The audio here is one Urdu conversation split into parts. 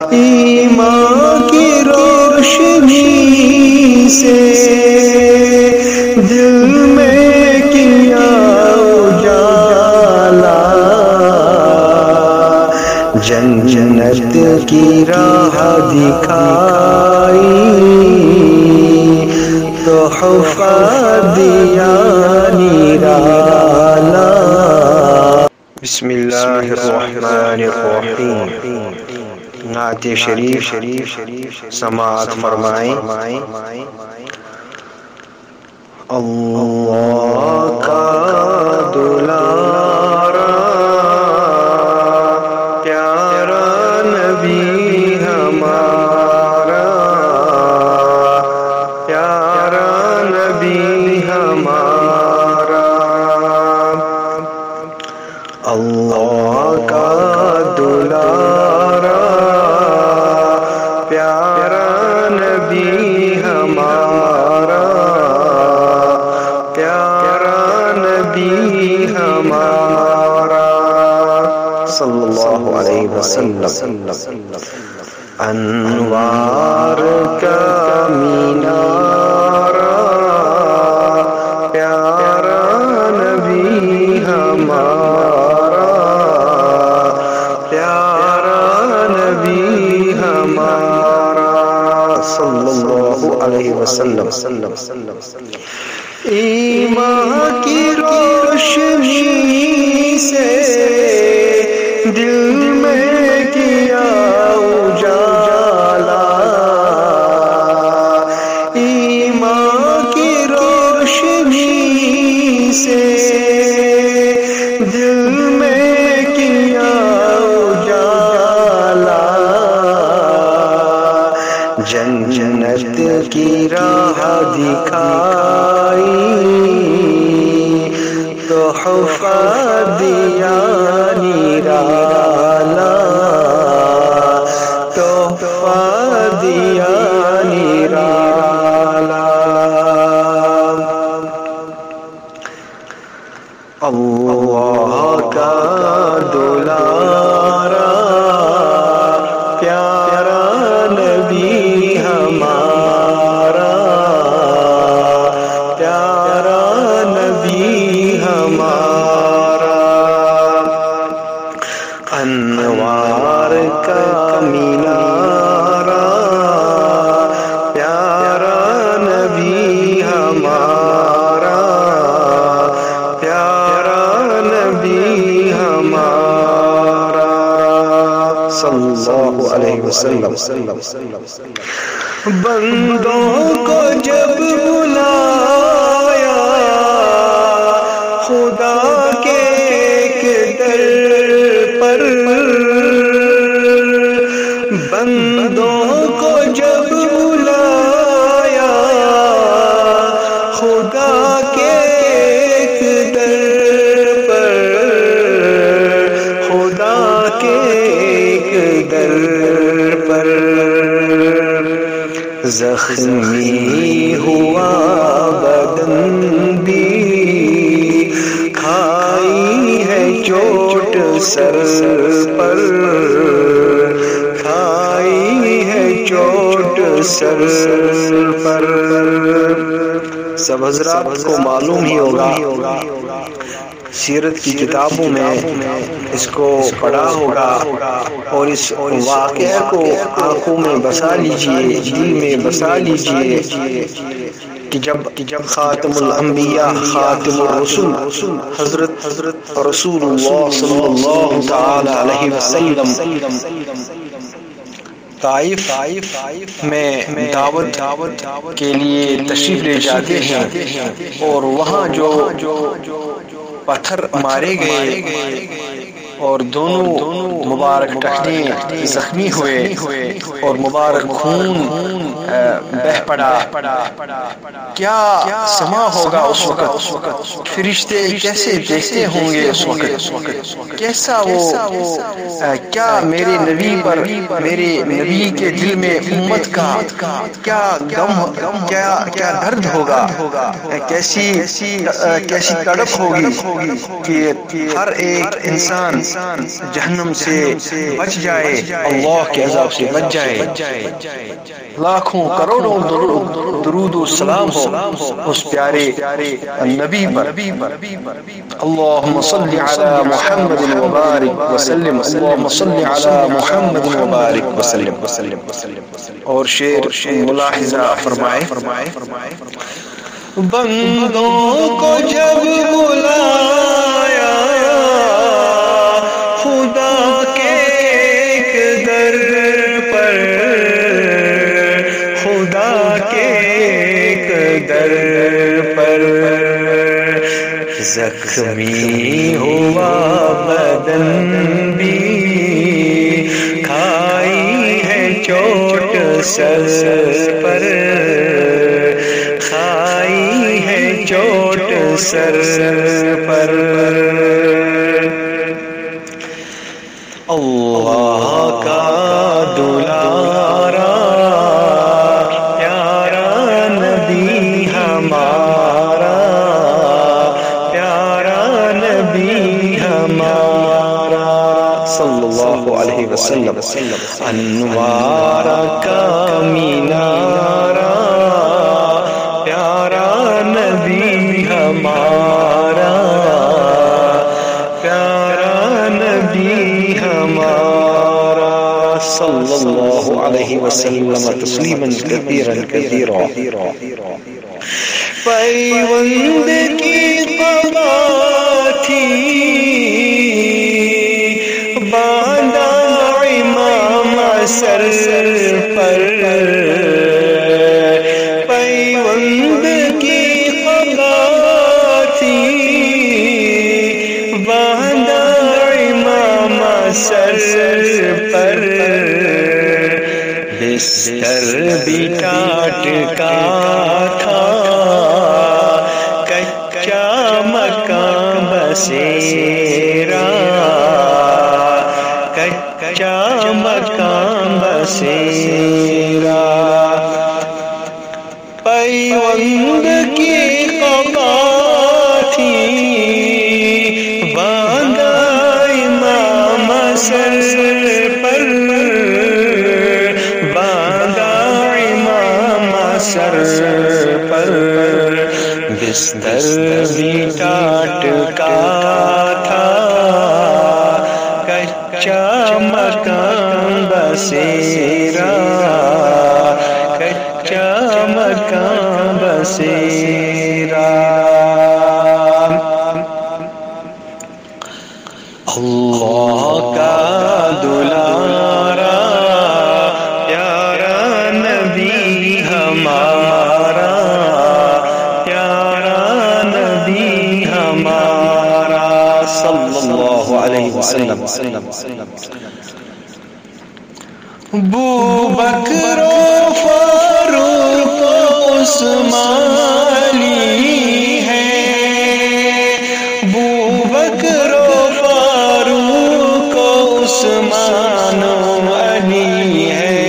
ایمان کی روشنی سے دل میں کیا اجالا، جنت کی راہ دکھائی تحفہ دیا نرالا۔ بسم اللہ الرحمن الرحیم۔ نعت شریف سماعت فرمائیں۔ اللہ کا دلارا پیارا نبی ہمارا، پیارا نبی ہمارا، اللہ کا دلارا پیارا نبی ہمارا، پیارا نبی ہمارا، صلی اللہ علیہ وسلم۔ انوار کا مینارہ پیارا نبی ہمارا، پیارا نبی ہمارا، صلی اللہ علیہ وسلم۔ ایمان کی روشنی سے دل میں کیا اجالا، ایمان کی روشنی سے دل میں کیا اجالا، جنت کی راہ دکھائی تحفہ دیا نرالا، تحفہ دیا نرالا۔ اللہ کا دلارا پیارا نبی ہمارا، پیارا نبی ہمارا، انوار کا مینارہ پیارا نبی ہمارا، پیارا نبی ہمارا، صلی اللہ علیہ وسلم۔ بندوں کو جب بلایا خدا کے ایک در پر، بندوں کو جب بلایا خدا کے ایک در پر، خدا کے ایک در پر، زخمی ہوا بدن بھی کھائی ہے چوٹ سر پر، کھائی ہے چوٹ سر پر۔ سب حضرات کو معلوم ہی ہوگا، سیرت کی کتابوں میں اس کو پڑھا ہوگا، اور اس واقعہ کو آنکھوں میں بسا لیجئے، دل میں بسا لیجئے کہ جب خاتم الانبیاء خاتم الرسول حضرت رسول اللہ صلی اللہ تعالی علیہ وسلم طائف میں دعوت کے لیے تشریف لے جاتے ہیں، اور وہاں جو پتھر مارے گئے اور دونوں مبارک ٹخنے زخمی ہوئے اور مبارک خون بہہ پڑا، کیا سما ہوگا اس وقت؟ فرشتے کیسے دیکھتے ہوں گے اس وقت؟ کیسا وہ کیا میرے نبی پر، میرے نبی کے دل میں امت کا کیا غم، کیا درد ہوگا، کیسی تڑپ ہوگی کہ ہر ایک انسان جہنم سے بچ جائے، اللہ کے عذاب سے بچ جائے، لاکھوں کروڑوں درود و سلام ہو اس پیارے نبی پر۔ اللہم صلی علی محمد وبارک وسلم، اللہم صلی علی محمد وبارک وسلم۔ اور شعر ملاحظہ فرمائے، بندوں کو جب بلایا خدا کے ایک در پر، خدا کے ایک در پر، زخمی ہوا بدن بھی، کھائی ہے چوٹ سر پر، کھائی ہے چوٹ سر پر، اللہ کا دلارا پیارا نبی ہمارا، پیارا نبی ہمارا صلی اللہ علیہ وسلم، انوار کا مینارہ پیارا نبی ہمارا، پیارا نبی ہمارا صلی اللہ علیہ وسلم تسلیما کثیرا کثیرا۔ پیوند کی قبا تھی باندھا امام سر پر، پیوند کی قبا تھی باندھا امام سر پر، بستر بھی ٹاٹ کا تھا کچا مکان بسیرا، کچا مکان بسیرا، پیوند کی قبا تھی باندھا امام سر پر، باندھا امام سر پر، بستر بھی ٹاٹ کا تھا کچا مکان بسیرا، کچا مکان بسیرا، اللہ کا دلارا پیارا نبی ہمارا، پیارا نبی ہمارا صلی اللہ علیہ وسلم۔ بو بکر و فاروق و عثمان علی ہے، بو بکر و فاروق و عثمان علی ہے،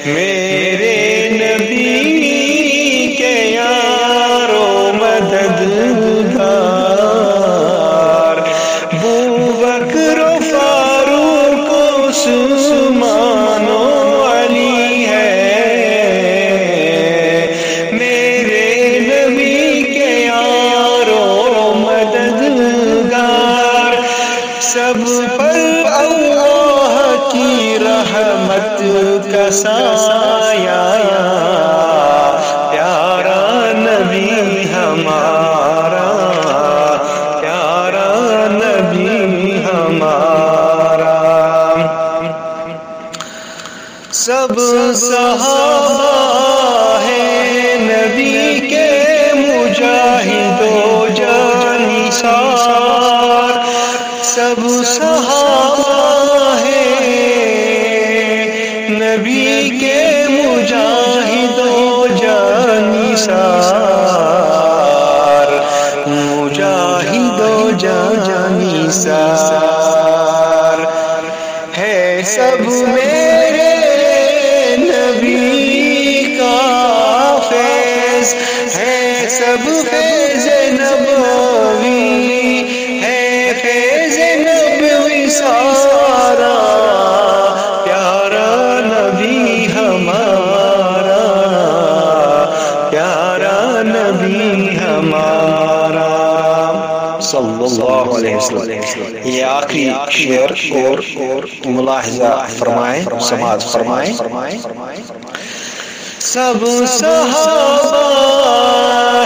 میرے نبی کے یارو مددگار، بو بکر و فاروق و عثمان علی ہے، میرے نبی کے یارو مددگار، سب پر اللہ کی رحمت کا سایہ، پیارا نبی ہمارا، پیارا نبی ہمارا، سب صحابہ ہیں نبی کے مجاہد و جانثار، سب صحابہ ہیں نبی کے مجاہد و جانثار، مجاہد و جانثار، ہے سب میرے نبی کا فیض، ہے سب فیض نبوی، ہے وسلم. یہ آخری شعر اور ملاحظہ فرمائیں، سماعت فرمائیں. سب صحابہ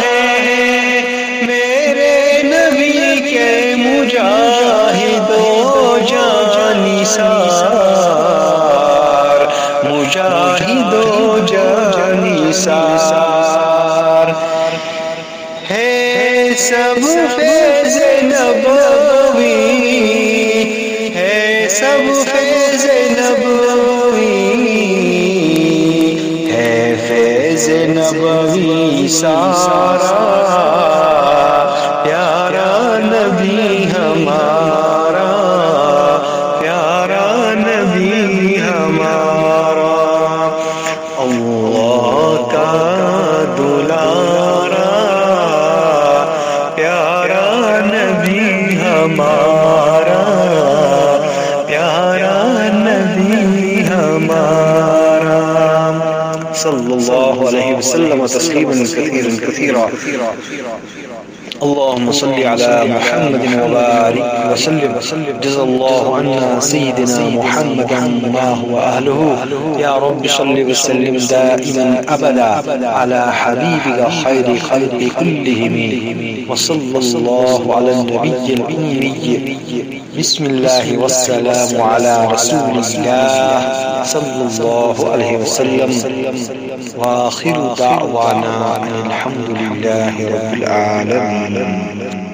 ہیں میرے نبی کے مجاہد و جانثار، مجاہد و جانثار ہے سب فیض نبوی، ہے سب فیض نبوی، ہے فیض نبوی سارا، پیارا نبی ہمارا، پیارا نبی ہمارا. اللہ کا دلارا پیارا نبی ہمارا، پیارا نبی ہمارا. صلی اللہ علیہ وسلم تسلیما کثیرا کثیرا. اللهم صل على محمد وبارك وسلم. جزا الله عنا سيدنا محمدا ما هو أهله. يا رب صل وسلم دائما أبدا على حبيبك خير خلق كلهم. وصلى الله على النبي الأمي. بسم الله والسلام على رسول الله صلى الله عليه وسلم. وآخر دعوانا أن الحمد لله رب العالمين.